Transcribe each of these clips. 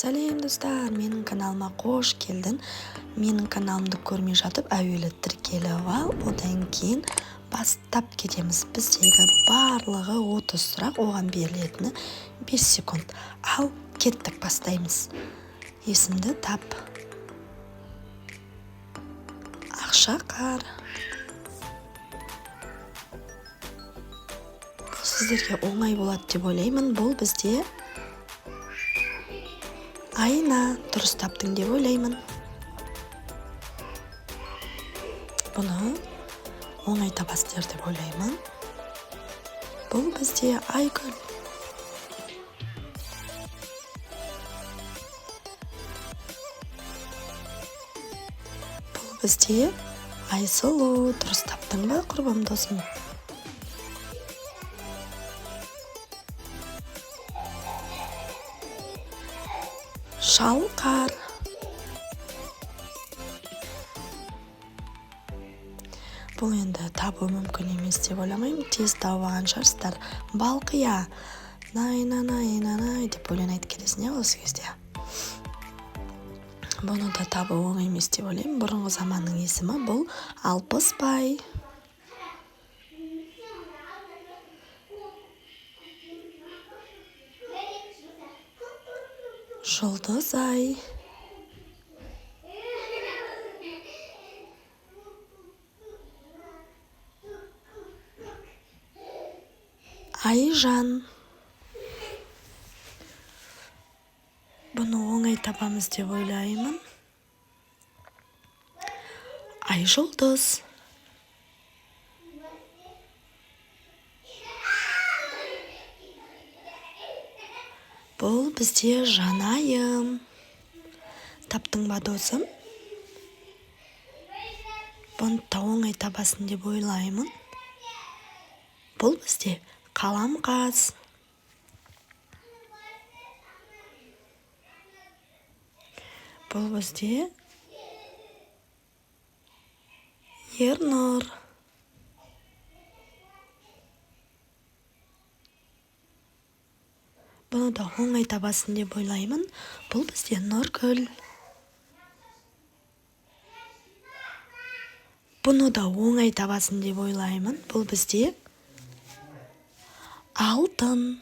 Сәлем достар, менің каналыма қош келдің. Менің каналымды көрмей жатып, әуелі тіркеліп ал, одан кейін бастап кетеміз. Біздегі барлығы 30 сұрақ, оған берілетіні 5 секунд. Ал кеттік, бастаймыз. Есімді тап. Ақша қар. Бұл сіздерге оңай болады деп ойлаймын. Бұл бізде айна. Дұрыс таптың деп ойлаймын. Бұны оңай табасыздар деп ойлаймын. Бұл бізде айгүл. Бұл бізде айсұлу. Дұрыс таптың ба, құрбым досым? Шалқар. Бұл енді табу мүмкін емес деп ойламаймын. Тез тауған шығарсыздар. Балқия. Най деп ойланайды келесің, осы кезде. Бұны да табу оңай емес деп ойлаймын. Бұрынғы заманның есімі бұл Алпысбай. Жұлдызай. Айжан. Бұны оңай табамыз деп ойлаймын. Айжұлдыз. Бұл бізде жанайым. Таптың ба досым? Бұны да оңай табасын деп ойлаймын. Бұл бізде қаламқас. Бұл бізде Ернұр. Бұны да оңай табасын деп ойлаймын. Бұл бізде Нұргүл. Бұны да оңай табасын деп ойлаймын. Бұл бізде Алтын.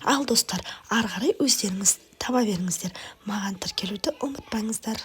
Ал достар, ары қарай өздеріңіз таба беріңіздер. Маған тіркелуді ұмытпаңыздар.